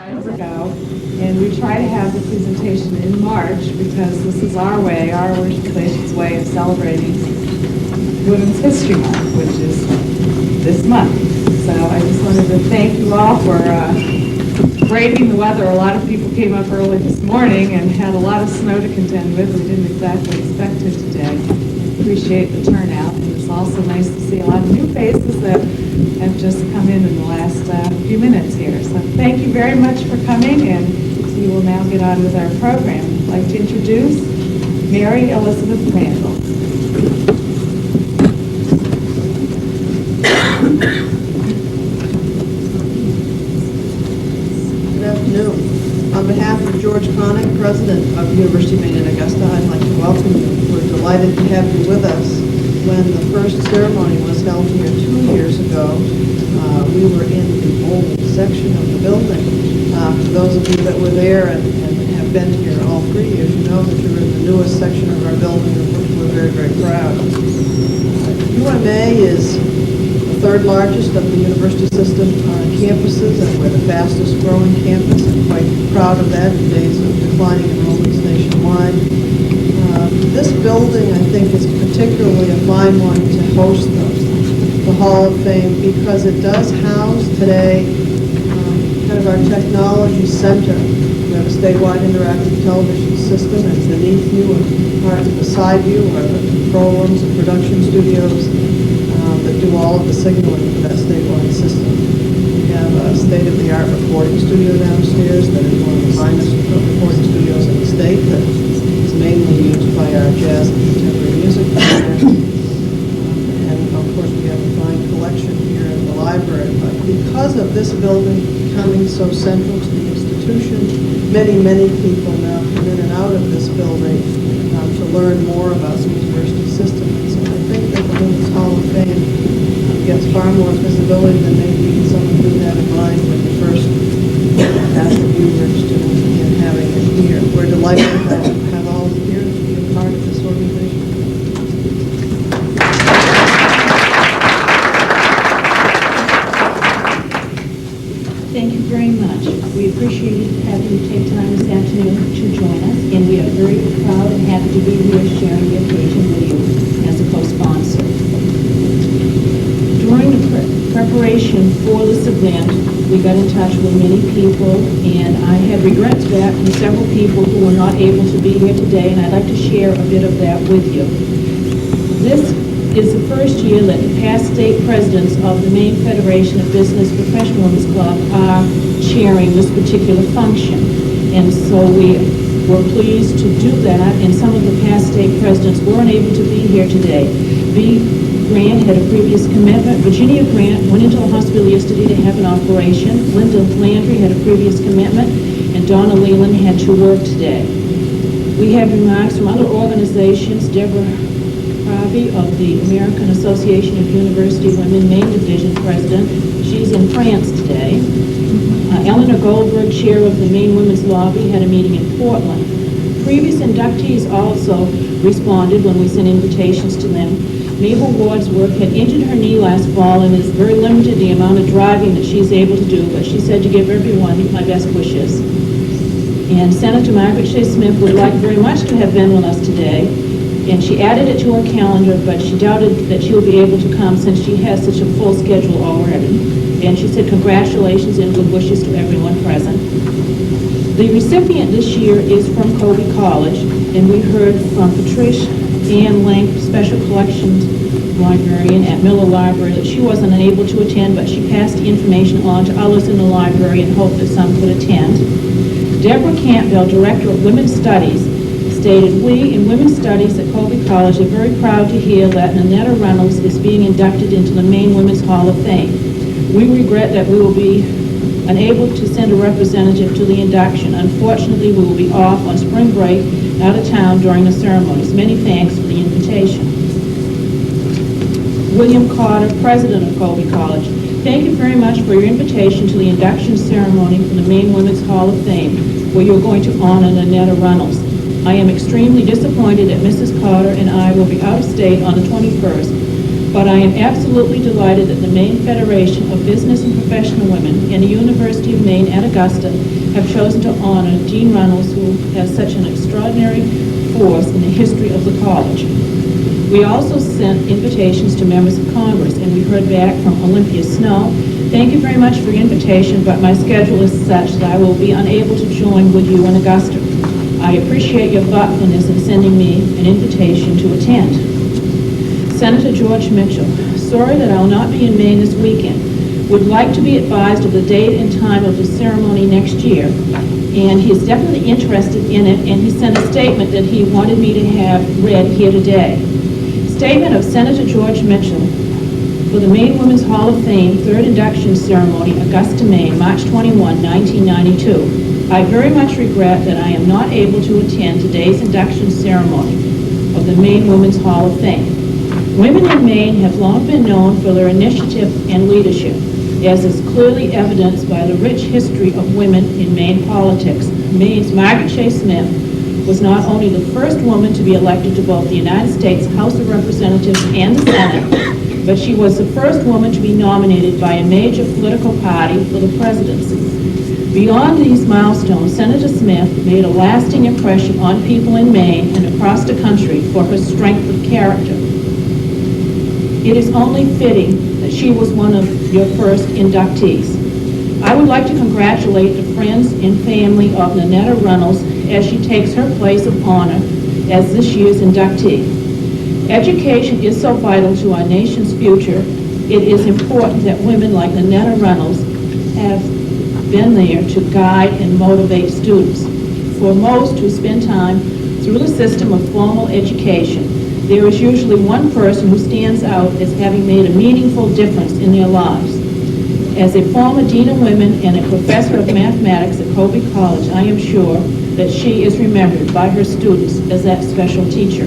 ago, and we try to have the presentation in March because this is our way, our organization's way of celebrating Women's History Month, which is this month. So I just wanted to thank you all for braving the weather. A lot of people came up early this morning and had a lot of snow to contend with. We didn't exactly expect it today. Appreciate the turnout, and it's also nice to see a lot of new faces that have just come in the last few minutes here. So thank you very much for coming, and we will now get on with our program. I'd like to introduce Mary Elizabeth Randall. Good afternoon. On behalf of George Connick, President of University of Maine in Augusta, I'd like to welcome you. We're delighted to have you with us. When the first ceremony was held here 2 years ago, we were in the old section of the building. For those of you that were there and have been here all 3 years, you know that you're in the newest section of our building, of which we're very, very proud. UMA is the third largest of the university system campuses, and we're the fastest growing campus. I'm quite proud of that in days of declining enrollments nationwide. This building, I think, is particularly a fine one to host the Hall of Fame because it does house today kind of our technology center. We have a statewide interactive television system, and beneath you and part beside you are the control rooms and production studios that do all of the signaling for that statewide system. We have a state-of-the-art recording studio downstairs that is one of the finest recording studios in the state that is mainly used by our jazz and contemporary music players. And of course we have a fine collection here in the library. But because of this building becoming so central to the institution, many, many people now come in and out of this building to learn more about the university system. And so I think that the Women's Hall of Fame gets far more visibility than maybe someone who had in mind when you first asked if you were interested in having it here. We're delighted to have all of you here to be a part of this organization. Thank you very much. We appreciate having you take time this afternoon to join us, and we are very proud and happy to be here sharing the occasion with you as a co-sponsor. During the preparation for this event, we got in touch with many people, and I have regrets back from several people who were not able to be here today, and I'd like to share a bit of that with you. This is the first year that the past state presidents of the Maine Federation of Business Professional Women's Club are chairing this particular function. And so we were pleased to do that, and some of the past state presidents weren't able to be here today. B. Grant had a previous commitment. Virginia Grant went into the hospital yesterday to have an operation. Linda Landry had a previous commitment, and Donna Leland had to work today. We have remarks from other organizations. Deborah Harvey of the American Association of University Women, Maine Division President. She's in France today. Eleanor Goldberg, chair of the Maine Women's Lobby, had a meeting in Portland. Previous inductees also responded when we sent invitations to them. Mabel Wadsworth had injured her knee last fall and is very limited the amount of driving that she's able to do, but she said to give everyone my best wishes. And Senator Margaret Shea Smith would like very much to have been with us today, and she added it to her calendar, but she doubted that she'll be able to come since she has such a full schedule already. And she said congratulations and good wishes to everyone present. The recipient this year is from Colby College, and we heard from Patricia Ann Lank, Special Collections Librarian at Miller Library, that she wasn't able to attend, but she passed the information on to others in the library and hoped that some could attend. Deborah Campbell, Director of Women's Studies, stated, "We in Women's Studies at Colby College are very proud to hear that Ninetta Runnals is being inducted into the Maine Women's Hall of Fame. We regret that we will be unable to send a representative to the induction. Unfortunately, we will be off on spring break out of town during the ceremonies. Many thanks for the invitation." William Carter, President of Colby College, "Thank you very much for your invitation to the induction ceremony for the Maine Women's Hall of Fame, where you're going to honor Ninetta Runnals. I am extremely disappointed that Mrs. Carter and I will be out of state on the 21st. But I am absolutely delighted that the Maine Federation of Business and Professional Women and the University of Maine at Augusta have chosen to honor Dean Runnals, who has such an extraordinary force in the history of the college. We also sent invitations to members of Congress, and we heard back from Olympia Snow. Thank you very much for your invitation, but my schedule is such that I will be unable to join with you in Augusta. I appreciate your thoughtfulness in sending me an invitation to attend. Senator George Mitchell, sorry that I will not be in Maine this weekend. Would like to be advised of the date and time of the ceremony next year, and he is definitely interested in it, and he sent a statement that he wanted me to have read here today. Statement of Senator George Mitchell for the Maine Women's Hall of Fame third induction ceremony, Augusta, Maine, March 21, 1992. I very much regret that I am not able to attend today's induction ceremony of the Maine Women's Hall of Fame. Women in Maine have long been known for their initiative and leadership, as is clearly evidenced by the rich history of women in Maine politics. Maine's Margaret Shea Smith was not only the first woman to be elected to both the United States House of Representatives and the Senate, but she was the first woman to be nominated by a major political party for the presidency. Beyond these milestones, Senator Smith made a lasting impression on people in Maine and across the country for her strength of character. It is only fitting that she was one of your first inductees. I would like to congratulate the friends and family of Ninetta Runnals as she takes her place of honor as this year's inductee. Education is so vital to our nation's future. It is important that women like Ninetta Runnals have been there to guide and motivate students. For most who spend time through the system of formal education, there is usually one person who stands out as having made a meaningful difference in their lives. As a former Dean of Women and a professor of mathematics at Colby College, I am sure that she is remembered by her students as that special teacher.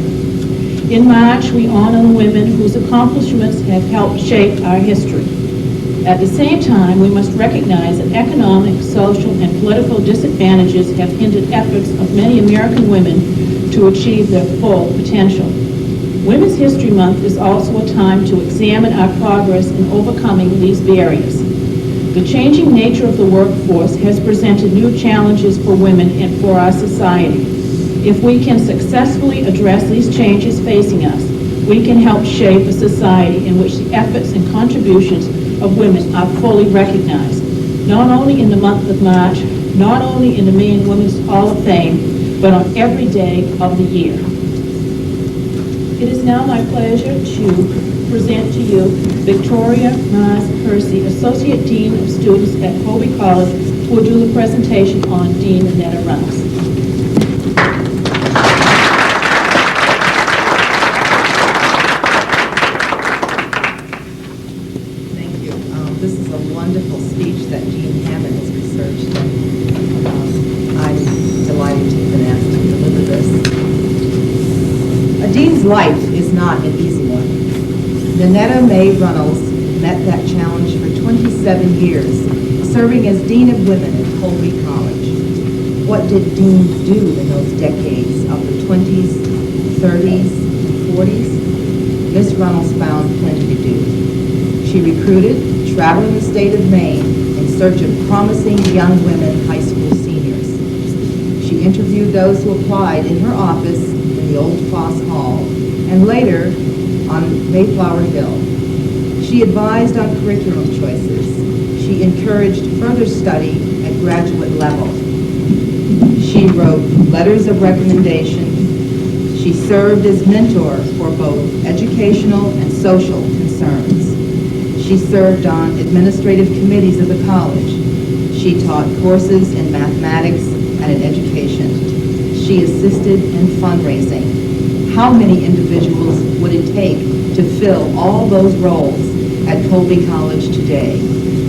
In March, we honor the women whose accomplishments have helped shape our history. At the same time, we must recognize that economic, social, and political disadvantages have hindered efforts of many American women to achieve their full potential. Women's History Month is also a time to examine our progress in overcoming these barriers. The changing nature of the workforce has presented new challenges for women and for our society. If we can successfully address these changes facing us, we can help shape a society in which the efforts and contributions of women are fully recognized, not only in the month of March, not only in the Maine Women's Hall of Fame, but on every day of the year. It is now my pleasure to present to you Victoria Mars Hersey, Associate Dean of Students at Colby College, who will do the presentation on Dean Ninetta Runnals. Thank you. This is a wonderful speech that Dean Hammond has researched. I'm delighted to have been asked to deliver this. A dean's life is not an easy one. Ninetta Mae Runnals met that challenge for 27 years, serving as Dean of Women at Colby College. What did deans do in those decades of the 20s, 30s, and 40s? Miss Runnals found plenty to do. She recruited, traveling the state of Maine in search of promising young women high school seniors. She interviewed those who applied in her office in the old Foss Hall, and later on Mayflower Hill. She advised on curriculum choices. She encouraged further study at graduate level. She wrote letters of recommendation. She served as mentor for both educational and social concerns. She served on administrative committees of the college. She taught courses in mathematics and in education. She assisted in fundraising. How many individuals would it take to fill all those roles at Colby College today?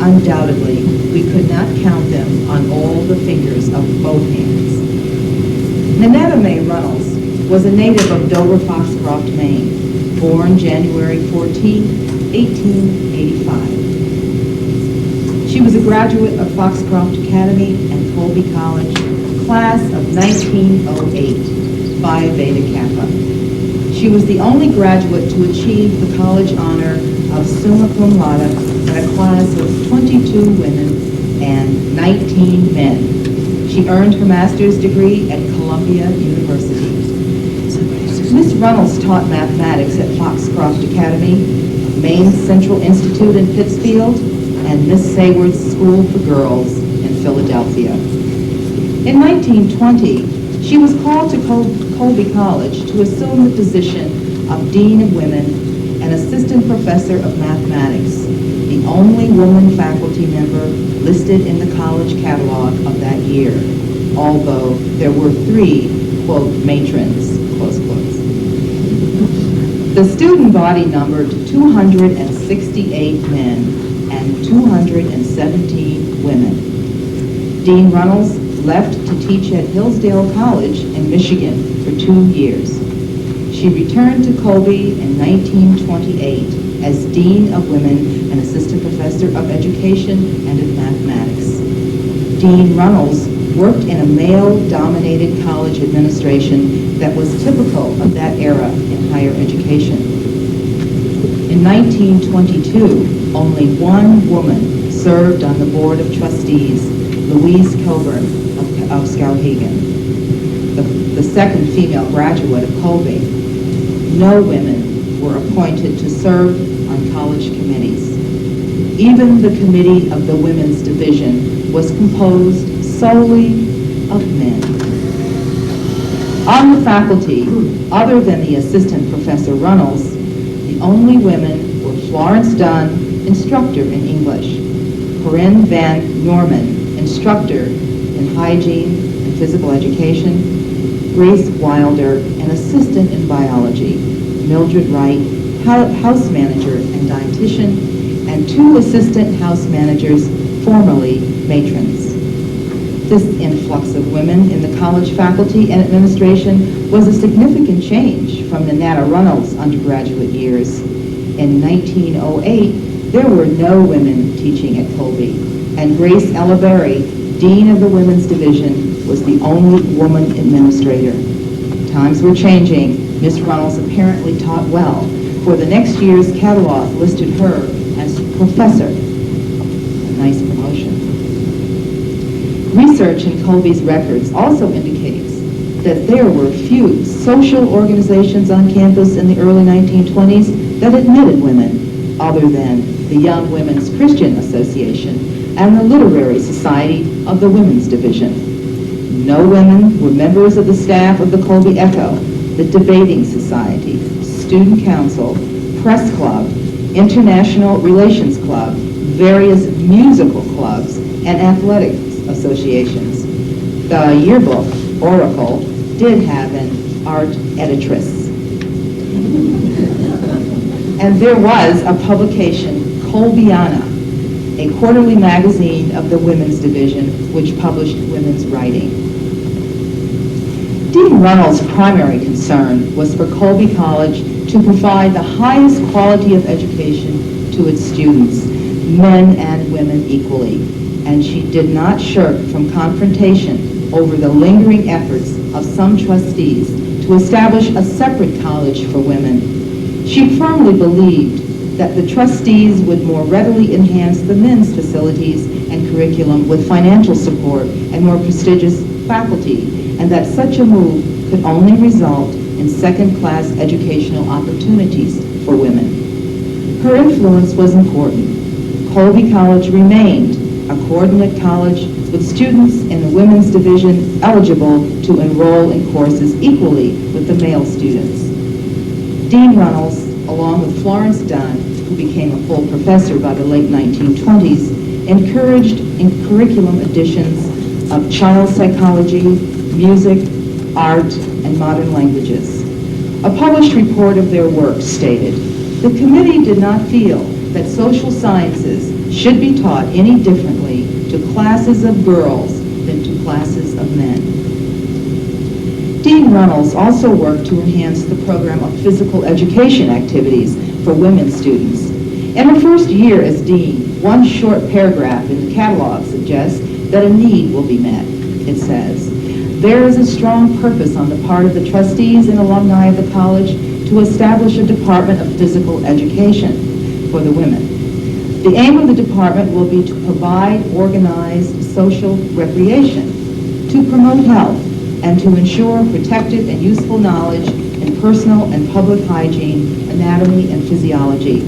Undoubtedly, we could not count them on all the fingers of both hands. Ninetta Mae Runnals was a native of Dover, Foxcroft, Maine, born January 14, 1885. She was a graduate of Foxcroft Academy and Colby College, class of 1908, Phi Beta Kappa. She was the only graduate to achieve the college honor of summa cum laude in a class of 22 women and 19 men. She earned her master's degree at Columbia University. Miss Runnals taught mathematics at Foxcroft Academy, Maine Central Institute in Pittsfield, and Miss Sayward's School for Girls in Philadelphia. In 1920, she was called to Colby College to assume the position of Dean of Women and Assistant Professor of Mathematics, the only woman faculty member listed in the college catalog of that year, although there were 3, quote, matrons, close quotes. The student body numbered 268 men and 217 women. Dean Runnals left to teach at Hillsdale College in Michigan for 2 years. She returned to Colby in 1928 as Dean of Women and Assistant Professor of Education and of Mathematics. Dean Runnals worked in a male-dominated college administration that was typical of that era in higher education. In 1922, only one woman served on the Board of Trustees, Louise Coburn of Skowhegan, the second female graduate of Colby. No women were appointed to serve on college committees. Even the committee of the Women's Division was composed solely of men. On the faculty, other than the assistant Professor Runnals, the only women were Florence Dunn, instructor in English, Corinne Van Norman, instructor in hygiene and physical education, Grace Wilder, an assistant in biology, Mildred Wright, house manager and dietitian, and 2 assistant house managers, formerly matrons. This influx of women in the college faculty and administration was a significant change from Ninetta Runnals' undergraduate years. In 1908, there were no women teaching at Colby, and Grace Ella Berry, Dean of the Women's Division, was the only woman administrator. Times were changing. Miss Runnals apparently taught well, for the next year's catalog listed her as professor. A nice promotion. Research in Colby's records also indicates that there were few social organizations on campus in the early 1920s that admitted women, other than the Young Women's Christian Association and the Literary Society of the Women's Division. No women were members of the staff of the Colby Echo, the Debating Society, Student Council, Press Club, International Relations Club, various musical clubs, and athletics associations. The yearbook, Oracle, did have an art editress. And there was a publication, Colbiana, a quarterly magazine of the Women's Division, which published women's writing. Dean Runnels' primary concern was for Colby College to provide the highest quality of education to its students, men and women equally, and she did not shirk from confrontation over the lingering efforts of some trustees to establish a separate college for women. She firmly believed that the trustees would more readily enhance the men's facilities and curriculum with financial support and more prestigious faculty, and that such a move could only result in second-class educational opportunities for women. Her influence was important. Colby College remained a coordinate college with students in the women's division eligible to enroll in courses equally with the male students. Dean Runnals, along with Florence Dunn, who became a full professor by the late 1920s, encouraged in curriculum additions of child psychology, music, art, and modern languages. A published report of their work stated, "The committee did not feel that social sciences should be taught any differently to classes of girls than to classes of men." Dean Runnals also worked to enhance the program of physical education activities for women students. In her first year as dean, one short paragraph in the catalog suggests that a need will be met. It says, "There is a strong purpose on the part of the trustees and alumni of the college to to establish a Department of Physical Education for the women. The aim of the department will be to provide organized social recreation, to promote health, and to ensure protective and useful knowledge in personal and public hygiene, anatomy, and physiology.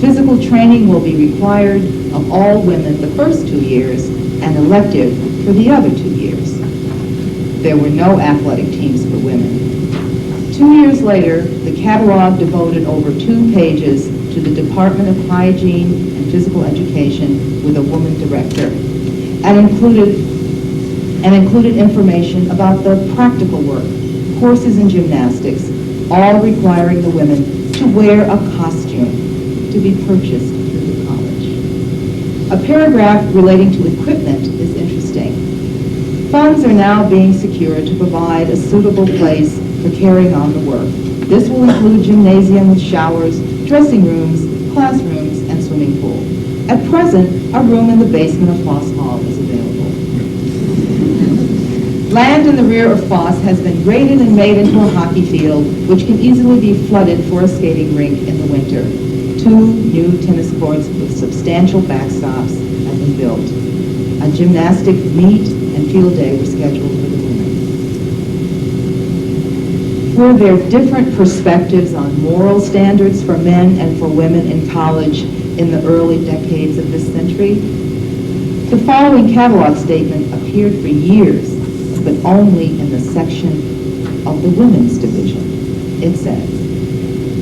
Physical training will be required of all women the first 2 years and elective for the other 2 years. There were no athletic teams for women. 2 years later, the catalog devoted over 2 pages to the Department of Hygiene and Physical Education with a woman director, and included information about the practical work, courses in gymnastics, all requiring the women to wear a costume to be purchased through the college. A paragraph relating to equipment is interesting. Funds are now being secured to provide a suitable place for carrying on the work. This will include gymnasium with showers, dressing rooms, classrooms, and swimming pool. At present, a room in the basement of Foss Hall is available. Land in the rear of Foss has been graded and made into a hockey field, which can easily be flooded for a skating rink in the winter. 2 new tennis courts with substantial backstops have been built. A gymnastic meet and field day were scheduled for the women. Were there different perspectives on moral standards for men and for women in college in the early decades of this century? The following catalog statement appeared for years, but only in the section of the women's division. It says,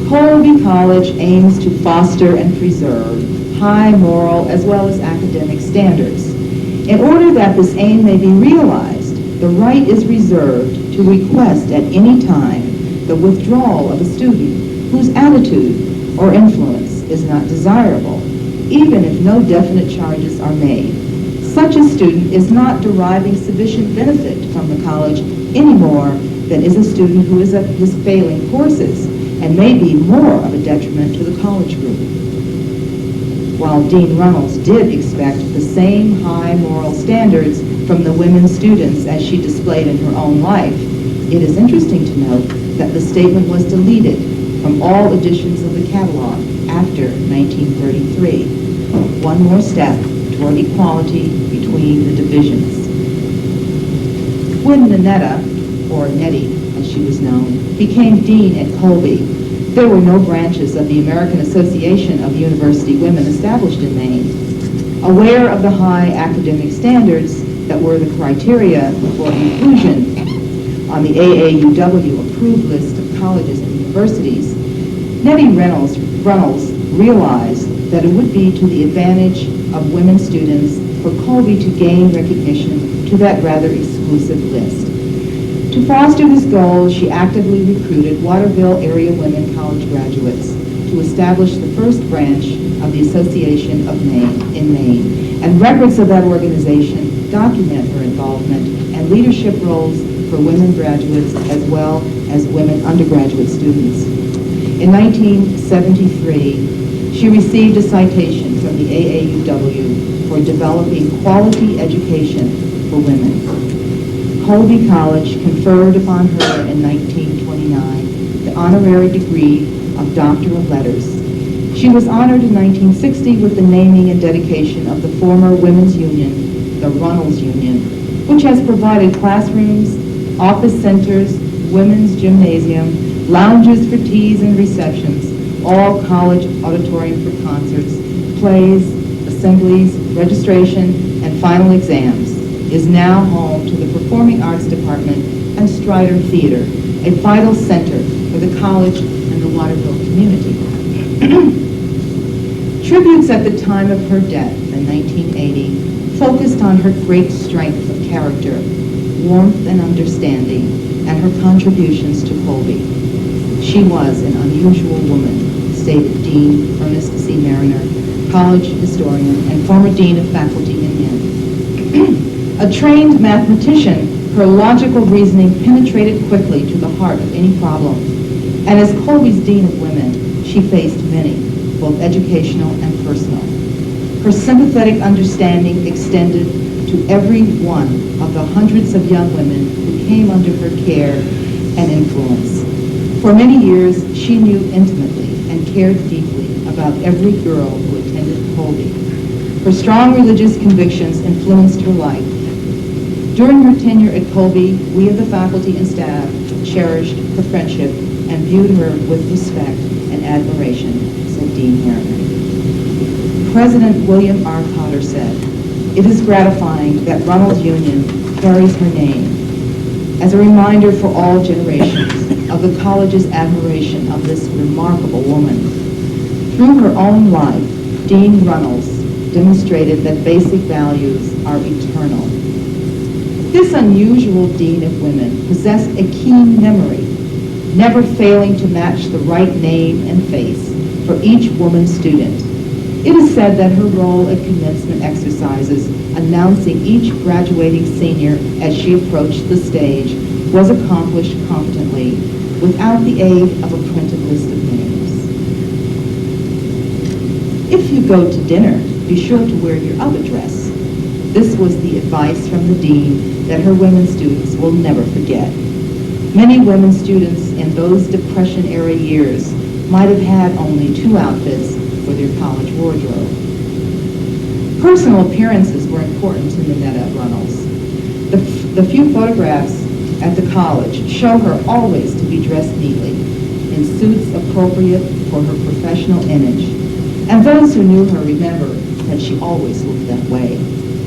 Colby College aims to foster and preserve high moral as well as academic standards. In order that this aim may be realized, the right is reserved to request at any time the withdrawal of a student whose attitude or influence is not desirable, even if no definite charges are made. Such a student is not deriving sufficient benefit from the college any more than is a student who is failing courses and may be more of a detriment to the college group. While Dean Runnals did expect the same high moral standards from the women students as she displayed in her own life, it is interesting to note that the statement was deleted from all editions of the catalog after 1933. One more step toward equality between the divisions. When Ninetta, or Nettie as she was known, became dean at Colby, there were no branches of the American Association of University Women established in Maine. Aware of the high academic standards that were the criteria for inclusion on the AAUW approved list of colleges and universities, Nettie Runnals realized that it would be to the advantage of women students for Colby to gain recognition to that rather exclusive list. To foster this goal, she actively recruited Waterville area women college graduates to establish the first branch of the Association of Maine in Maine, and records of that organization document her involvement and leadership roles for women graduates as well as women undergraduate students. In 1973, she received a citation from the AAUW for developing quality education for women. Colby College conferred upon her in 1929 the honorary degree of Doctor of Letters. She was honored in 1960 with the naming and dedication of the former women's union, the Runnals Union, which has provided classrooms, office centers, women's gymnasium, lounges for teas and receptions, all college auditorium for concerts, plays, assemblies, registration, and final exams, is now home to the Performing Arts Department and Strider Theater, a vital center for the college and the Waterville community. Tributes at the time of her death in 1980 focused on her great strength of character, warmth and understanding, and her contributions to Colby. She was an unusual woman, stated Dean Ernest C. Mariner, college historian and former dean of faculty in Maine. A trained mathematician, her logical reasoning penetrated quickly to the heart of any problem. And as Colby's dean of women, she faced many, both educational and personal. Her sympathetic understanding extended to every one of the hundreds of young women who came under her care and influence. For many years, she knew intimately and cared deeply about every girl who attended Colby. Her strong religious convictions influenced her life. During her tenure at Colby, we of the faculty and staff cherished her friendship and viewed her with respect and admiration, said Dean Harriman. President William R. Potter said, "It is gratifying that Runnals Union carries her name as a reminder for all generations of the college's admiration of this remarkable woman. Through her own life, Dean Runnals demonstrated that basic values are eternal. This unusual dean of women possessed a keen memory, never failing to match the right name and face for each woman student. It is said that her role at commencement exercises, announcing each graduating senior as she approached the stage, was accomplished competently without the aid of a printed list of names. If you go to dinner, be sure to wear your other dress." This was the advice from the dean that her women students will never forget. Many women students in those Depression-era years might have had only 2 outfits for their college wardrobe. Personal appearances were important to Ninetta Runnals. The few photographs at the college show her always to be dressed neatly, in suits appropriate for her professional image. And those who knew her remember that she always looked that way.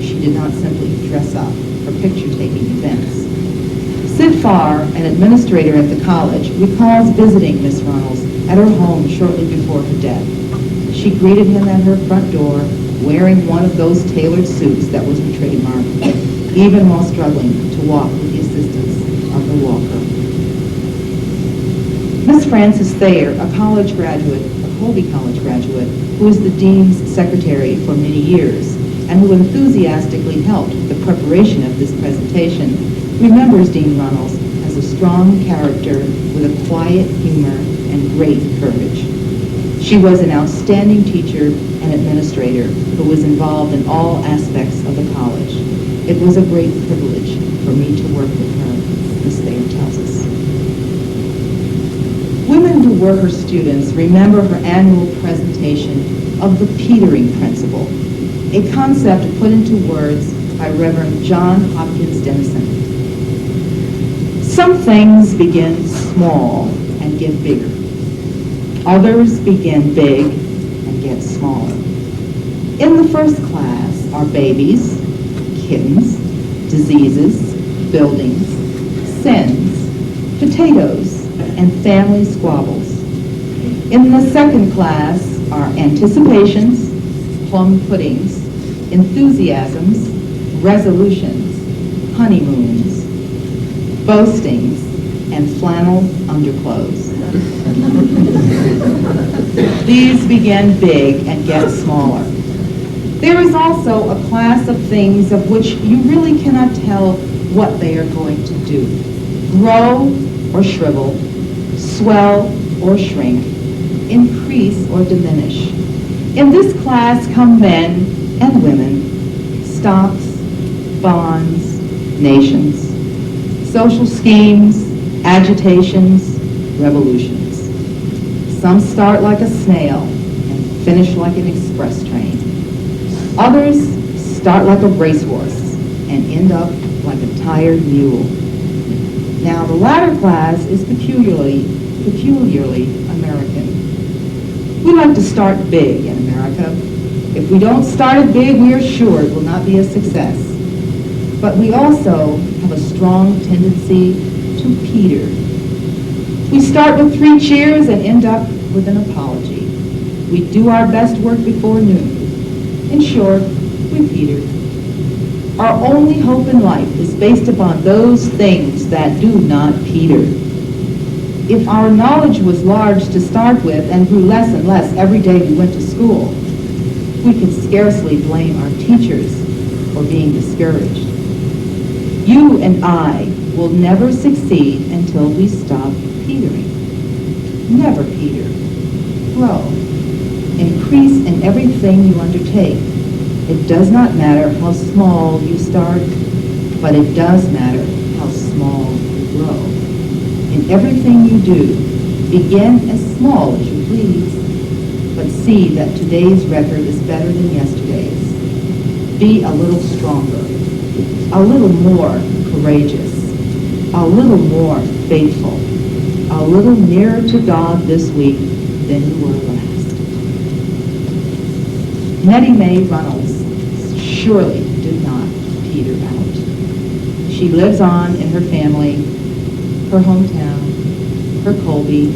She did not simply dress up for picture-taking events. Sid Farr, an administrator at the college, recalls visiting Miss Runnals at her home shortly before her death. She greeted him at her front door, wearing one of those tailored suits that was her trademark, even while struggling to walk with the assistance of the walker. Miss Frances Thayer, a college graduate, a Colby College graduate, who was the dean's secretary for many years, and who enthusiastically helped with the preparation of this presentation, remembers Dean Runnals as a strong character with a quiet humor and great courage. She was an outstanding teacher and administrator who was involved in all aspects of the college. It was a great privilege for me to work with her, Miss Thayer tells us. Women who were her students remember her annual presentation of the petering principle, a concept put into words by Reverend John Hopkins Dennison. Some things begin small and get bigger. Others begin big and get smaller. In the first class are babies, kittens, diseases, buildings, sins, potatoes, and family squabbles. In the second class are anticipations, plum puddings, enthusiasms, resolutions, honeymoons, boastings, and flannel underclothes. These begin big and get smaller. There is also a class of things of which you really cannot tell what they are going to do. Grow or shrivel, swell or shrink, increase or diminish. In this class come men and women, stocks, bonds, nations, social schemes, agitations, revolutions. Some start like a snail and finish like an express train. Others start like a racehorse and end up like a tired mule. Now, the latter class is peculiarly American. We like to start big in America. If we don't start it big, we are sure it will not be a success. But we also have a strong tendency to peter. We start with 3 cheers and end up with an apology. We do our best work before noon. In short, we peter. Our only hope in life is based upon those things that do not peter. If our knowledge was large to start with and grew less and less every day we went to school, we could scarcely blame our teachers for being discouraged. You and I will never succeed until we stop petering. Never peter. Grow. Increase in everything you undertake. It does not matter how small you start, but it does matter how small you grow. In everything you do, Begin as small as you please, but see that today's record is better than yesterday's. Be a little stronger, a little more courageous, a little more faithful, a little nearer to God this week than you were last. Nettie Mae Runnals surely did not peter out. She lives on in her family, her hometown, her Colby,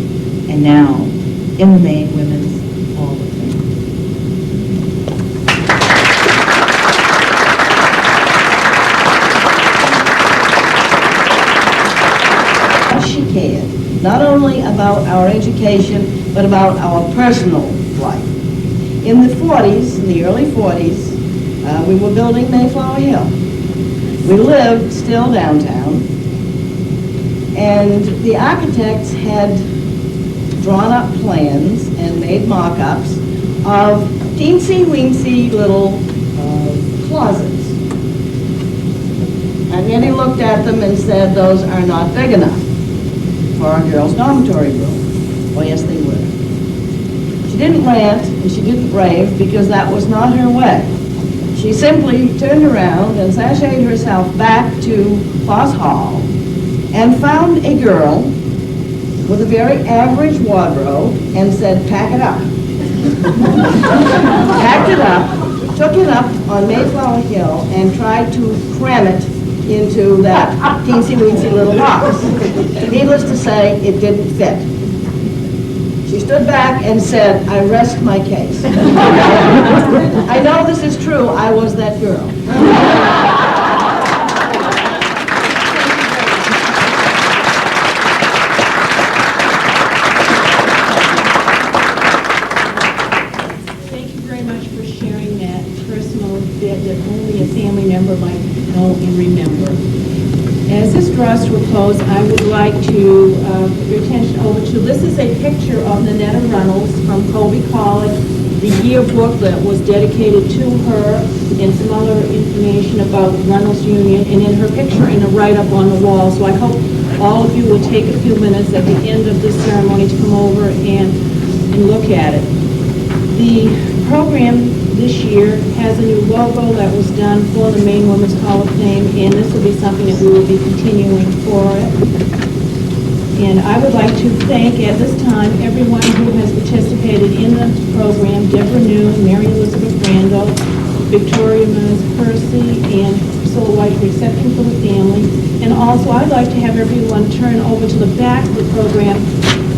and now in the Maine Women's Hall of Fame. She cared, not only about our education, but about our personal life. In the 40s, in the early 40s, we were building Mayflower Hill. We lived still downtown, and the architects had drawn up plans and made mock-ups of teensy-weensy little closets. And then he looked at them and said, those are not big enough for a girl's dormitory room. Well, yes, they were. She didn't rant and she didn't rave because that was not her way. She simply turned around and sashayed herself back to Foss Hall and found a girl with a very average wardrobe and said, pack it up. Packed it up, took it up on Mayflower Hill and tried to cram it into that teensy-weensy little box. Needless to say, it didn't fit. She stood back and said, I rest my case. I know this is true. I was that girl. Thank you very much for sharing that personal bit that only a family member might know and remember. As this draws to a close, I would like to put your attention over to, this is a picture of Ninetta Runnals from Colby College, the yearbook that was dedicated to her, and some other information about Runnals Union, and in her picture and a write-up on the wall. So I hope all of you will take a few minutes at the end of this ceremony to come over and look at it. The program this year has a new logo that was done for the Maine Women's Hall of Fame, and this will be something that we will be continuing for it. And I would like to thank at this time everyone who has participated in the program: Deborah New, Mary Elizabeth Randall, Victoria Mons Percy, and Priscilla White for accepting for the family. And also I'd like to have everyone turn over to the back of the program,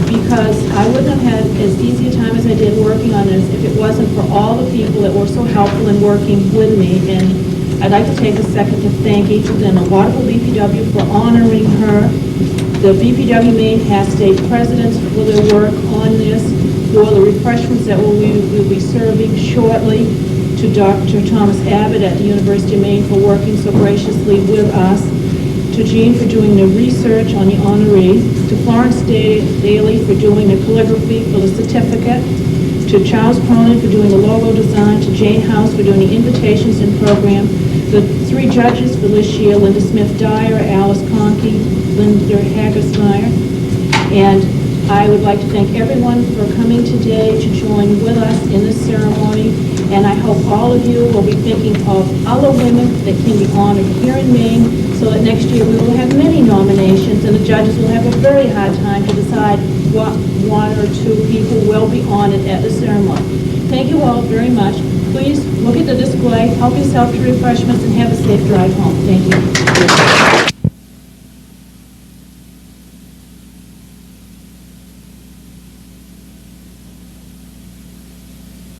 because I wouldn't have had as easy a time as I did working on this if it wasn't for all the people that were so helpful in working with me. And I'd like to take a second to thank each of them. The Waterville BPW for honoring her, the BPW Maine Half State Presidents for their work on this, for the refreshments that we will be serving shortly, to Dr. Thomas Abbott at the University of Maine for working so graciously with us, to Jean for doing the research on the honoree, to Florence Daly for doing the calligraphy for the certificate, to Charles Cronin for doing the logo design, to Jane House for doing the invitations and program, the three judges for this year, Linda Smith-Dyer, Alice Conkey, Linda Hagersmeyer, and I would like to thank everyone for coming today to join with us in this ceremony, and I hope all of you will be thinking of other women that can be honored here in Maine, so that next year we will have many nominations, and the judges will have a very hard time to decide what one or two people will be honored at the ceremony. Thank you all very much. Please look at the display, help yourself to refreshments, and have a safe drive home. Thank you.